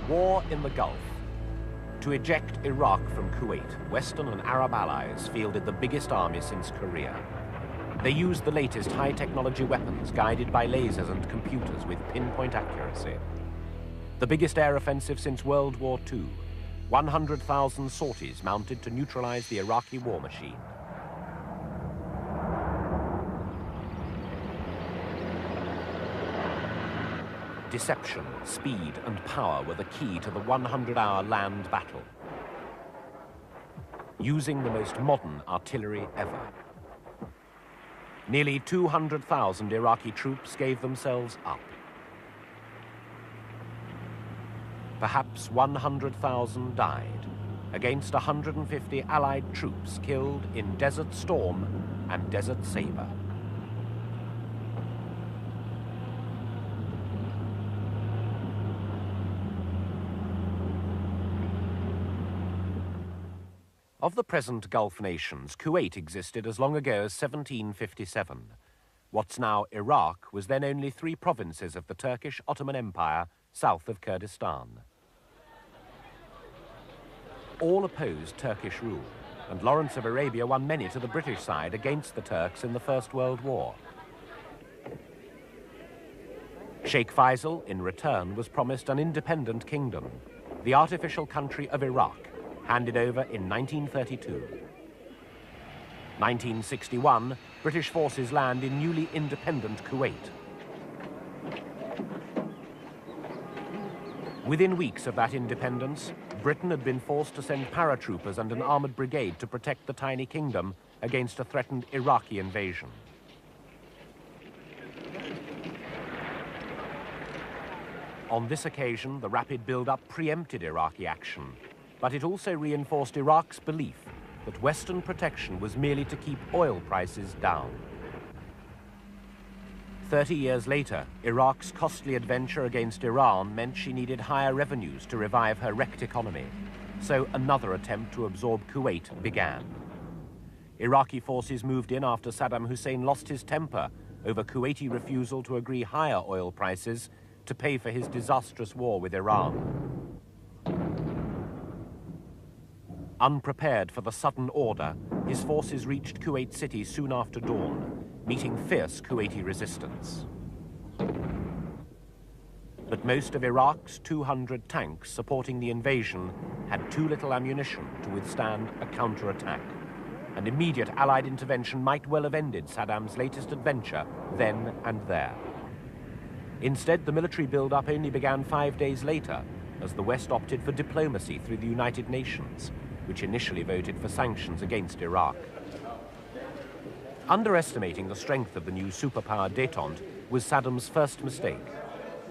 War in the Gulf. To eject Iraq from Kuwait, Western and Arab allies fielded the biggest army since Korea. They used the latest high-technology weapons guided by lasers and computers with pinpoint accuracy. The biggest air offensive since World War II, 100,000 sorties mounted to neutralize the Iraqi war machine. Deception, speed, and power were the key to the 100-hour land battle, using the most modern artillery ever. Nearly 200,000 Iraqi troops gave themselves up. Perhaps 100,000 died against 150 Allied troops killed in Desert Storm and Desert Sabre. Of the present Gulf nations, Kuwait existed as long ago as 1757. What's now Iraq was then only 3 provinces of the Turkish Ottoman Empire south of Kurdistan. All opposed Turkish rule, and Lawrence of Arabia won many to the British side against the Turks in the First World War. Sheikh Faisal, in return, was promised an independent kingdom, the artificial country of Iraq, handed over in 1932. 1961, British forces land in newly independent Kuwait. Within weeks of that independence, Britain had been forced to send paratroopers and an armored brigade to protect the tiny kingdom against a threatened Iraqi invasion. On this occasion, the rapid build-up preempted Iraqi action, but it also reinforced Iraq's belief that Western protection was merely to keep oil prices down. 30 years later, Iraq's costly adventure against Iran meant she needed higher revenues to revive her wrecked economy, so another attempt to absorb Kuwait began. Iraqi forces moved in after Saddam Hussein lost his temper over Kuwaiti refusal to agree higher oil prices to pay for his disastrous war with Iran. Unprepared for the sudden order, his forces reached Kuwait City soon after dawn, meeting fierce Kuwaiti resistance. But most of Iraq's 200 tanks supporting the invasion had too little ammunition to withstand a counterattack. An immediate Allied intervention might well have ended Saddam's latest adventure then and there. Instead, the military build-up only began 5 days later, as the West opted for diplomacy through the United Nations, which initially voted for sanctions against Iraq. Underestimating the strength of the new superpower détente was Saddam's first mistake.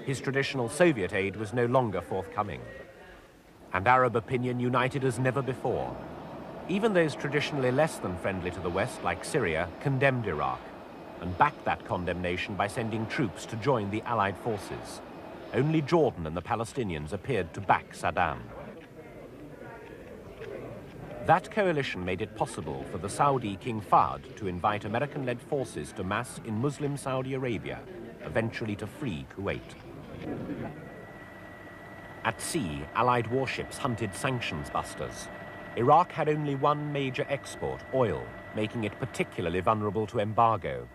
His traditional Soviet aid was no longer forthcoming. And Arab opinion united as never before. Even those traditionally less than friendly to the West, like Syria, condemned Iraq, and backed that condemnation by sending troops to join the Allied forces. Only Jordan and the Palestinians appeared to back Saddam. That coalition made it possible for the Saudi King Fahd to invite American-led forces to mass in Muslim Saudi Arabia, eventually to free Kuwait. At sea, Allied warships hunted sanctions busters. Iraq had only one major export, oil, making it particularly vulnerable to embargo.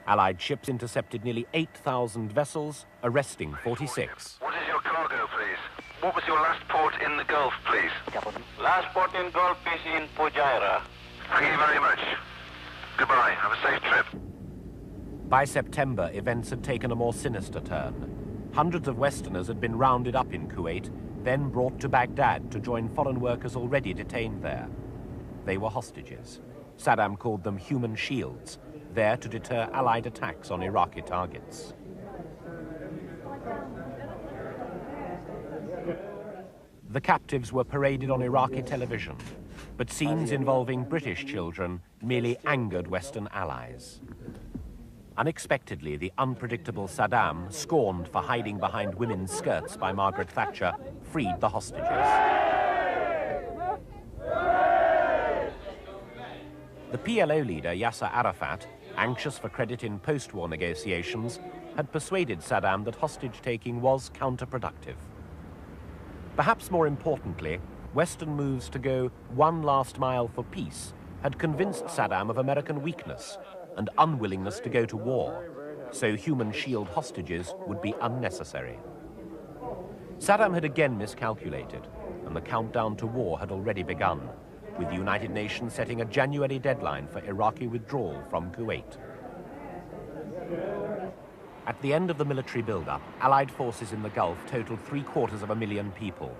Allied ships intercepted nearly 8,000 vessels, arresting 46. What is your cargo, please? What was your last port in the Gulf, please? Last port in Gulf is in Fujairah. Thank you very much. Goodbye. Have a safe trip. By September, events had taken a more sinister turn. Hundreds of Westerners had been rounded up in Kuwait, then brought to Baghdad to join foreign workers already detained there. They were hostages. Saddam called them human shields, there to deter Allied attacks on Iraqi targets. The captives were paraded on Iraqi television, but scenes involving British children merely angered Western allies. Unexpectedly, the unpredictable Saddam, scorned for hiding behind women's skirts by Margaret Thatcher, freed the hostages. The PLO leader, Yasser Arafat, anxious for credit in post-war negotiations, had persuaded Saddam that hostage-taking was counterproductive. Perhaps more importantly, Western moves to go one last mile for peace had convinced Saddam of American weakness and unwillingness to go to war, so human shield hostages would be unnecessary. Saddam had again miscalculated, and the countdown to war had already begun, with the United Nations setting a January deadline for Iraqi withdrawal from Kuwait. At the end of the military build-up, Allied forces in the Gulf totaled 750,000 people,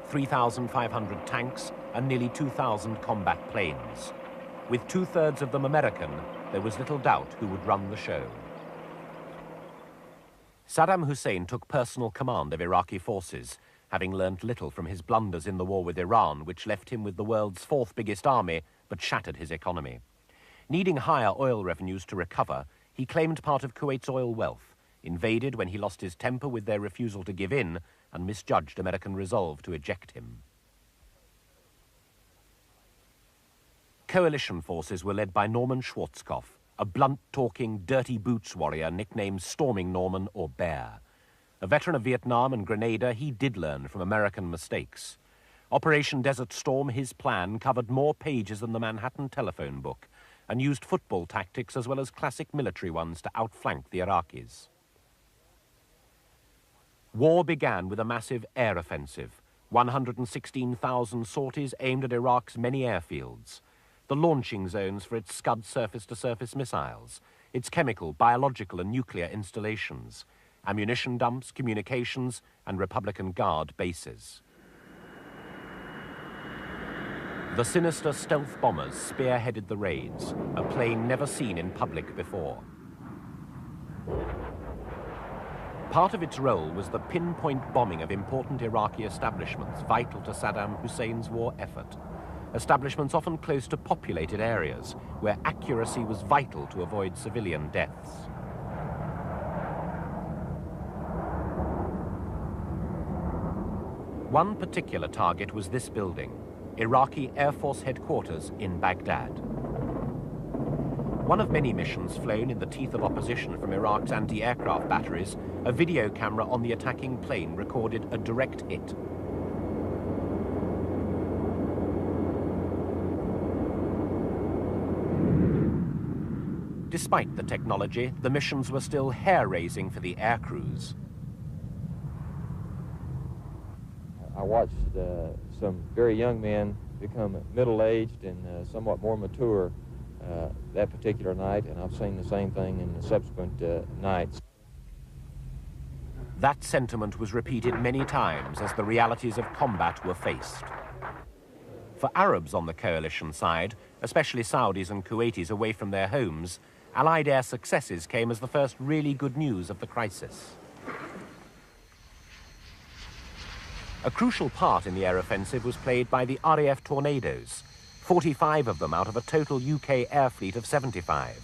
3,500 tanks and nearly 2,000 combat planes. With 2/3 of them American, there was little doubt who would run the show. Saddam Hussein took personal command of Iraqi forces, having learnt little from his blunders in the war with Iran, which left him with the world's 4th biggest army, but shattered his economy. Needing higher oil revenues to recover, he claimed part of Kuwait's oil wealth, invaded when he lost his temper with their refusal to give in, and misjudged American resolve to eject him. Coalition forces were led by Norman Schwarzkopf, a blunt-talking, dirty boots warrior nicknamed Storming Norman or Bear. A veteran of Vietnam and Grenada, he did learn from American mistakes. Operation Desert Storm, his plan, covered more pages than the Manhattan telephone book and used football tactics as well as classic military ones to outflank the Iraqis. War began with a massive air offensive, 116,000 sorties aimed at Iraq's many airfields, the launching zones for its Scud surface-to-surface missiles, its chemical, biological and nuclear installations, ammunition dumps, communications and Republican Guard bases. The sinister stealth bombers spearheaded the raids, a plane never seen in public before. Part of its role was the pinpoint bombing of important Iraqi establishments vital to Saddam Hussein's war effort. Establishments often close to populated areas where accuracy was vital to avoid civilian deaths. One particular target was this building, Iraqi Air Force headquarters in Baghdad. One of many missions flown in the teeth of opposition from Iraq's anti-aircraft batteries, a video camera on the attacking plane recorded a direct hit. Despite the technology, the missions were still hair-raising for the air crews. I watched some very young men become middle-aged and somewhat more mature that particular night, and I've seen the same thing in the subsequent nights. That sentiment was repeated many times as the realities of combat were faced. For Arabs on the coalition side, especially Saudis and Kuwaitis away from their homes, Allied air successes came as the first really good news of the crisis. A crucial part in the air offensive was played by the RAF Tornadoes, 45 of them out of a total UK air fleet of 75.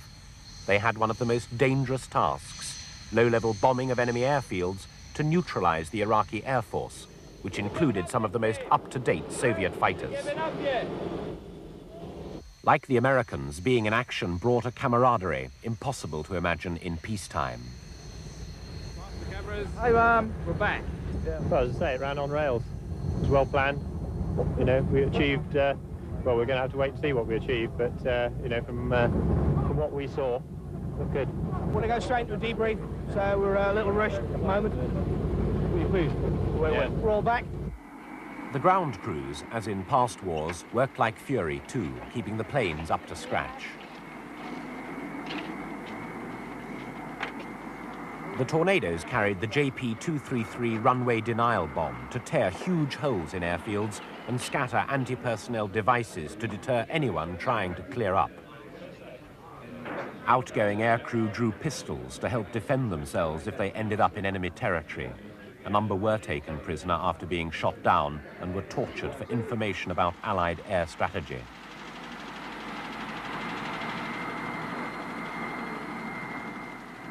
They had one of the most dangerous tasks, low-level bombing of enemy airfields to neutralize the Iraqi Air Force, which included some of the most up-to-date Soviet fighters. Like the Americans, being in action brought a camaraderie impossible to imagine in peacetime. Hi, we're back. Yeah, well, as I say, it ran on rails. It was well planned. You know, we achieved, well, we're going to have to wait and see what we achieved, but, you know, from what we saw, looked good. I want to go straight into a debrief, so we're a little rushed at the moment. Really pleased. We're all back. The ground crews, as in past wars, worked like fury too, keeping the planes up to scratch. The Tornadoes carried the JP-233 runway denial bomb to tear huge holes in airfields and scatter anti-personnel devices to deter anyone trying to clear up. Outgoing aircrew drew pistols to help defend themselves if they ended up in enemy territory. A number were taken prisoner after being shot down and were tortured for information about Allied air strategy.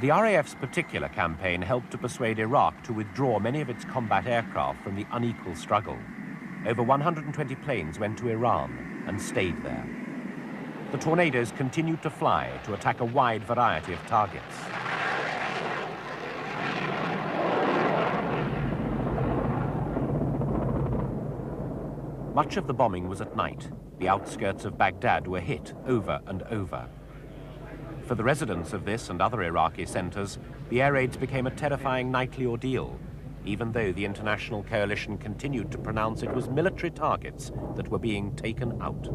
The RAF's particular campaign helped to persuade Iraq to withdraw many of its combat aircraft from the unequal struggle. Over 120 planes went to Iran and stayed there. The Tornadoes continued to fly to attack a wide variety of targets. Much of the bombing was at night. The outskirts of Baghdad were hit over and over. For the residents of this and other Iraqi centers, the air raids became a terrifying nightly ordeal, even though the international coalition continued to pronounce it was military targets that were being taken out.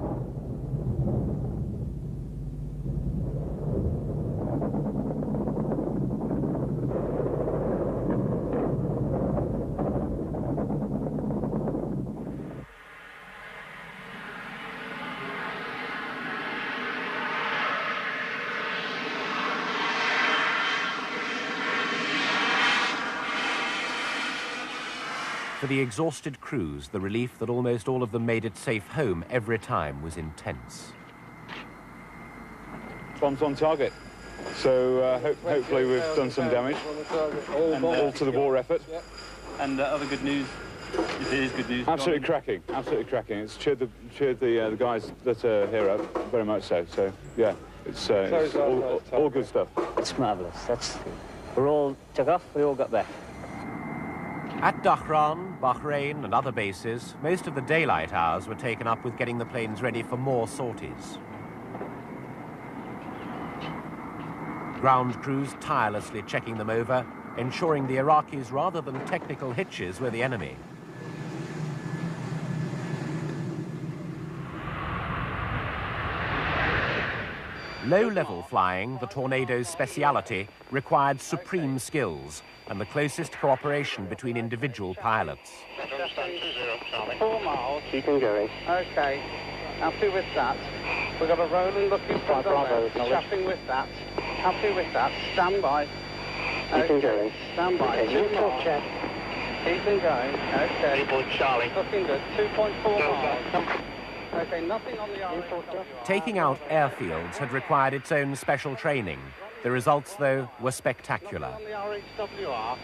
For the exhausted crews, the relief that almost all of them made it safe home every time was intense. Bombs on target. So hopefully we've done some damage. All to the war effort. And other good news, if it is good news. Absolutely cracking, absolutely cracking. It's cheered the guys that are here up, very much so. So yeah, it's all good stuff. It's marvellous, that's good. We're all took off, we all got back. At Dhahran, Bahrain and other bases, most of the daylight hours were taken up with getting the planes ready for more sorties. Ground crews tirelessly checking them over, ensuring the Iraqis rather than technical hitches were the enemy. Low-level flying, the Tornado's speciality, required supreme skills and the closest cooperation between individual pilots. 4 miles. Keeping going. Okay, happy with that. We've got a rolling looking front Bravo, chapping with that. Happy with that. Stand by. Keeping going. Stand by. Okay, 2 miles. check. Keeping going. Okay. Charlie. Looking good. 2.4 miles. Okay, nothing on the RHWR. Taking out airfields had required its own special training. The results, though, were spectacular. On the RHWR.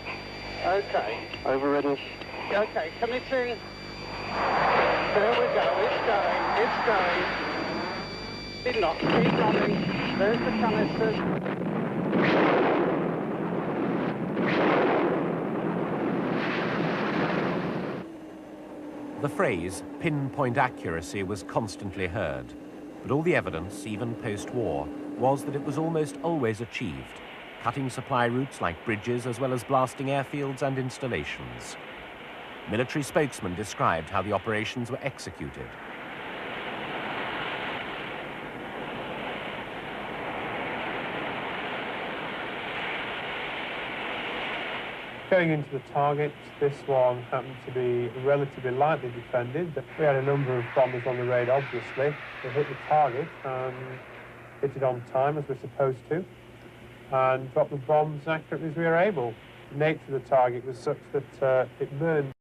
Okay. Over readiness. Okay, committing. There we go. It's going. It's going. Keep not. Keep nodding. There's the canisters. The phrase pinpoint accuracy was constantly heard, but all the evidence, even post-war, was that it was almost always achieved, cutting supply routes like bridges as well as blasting airfields and installations. Military spokesmen described how the operations were executed. Going into the target, this one happened to be relatively lightly defended. We had a number of bombers on the raid, obviously. They hit the target and hit it on time, as we're supposed to, and dropped the bombs as accurately as we were able. The nature of the target was such that it burned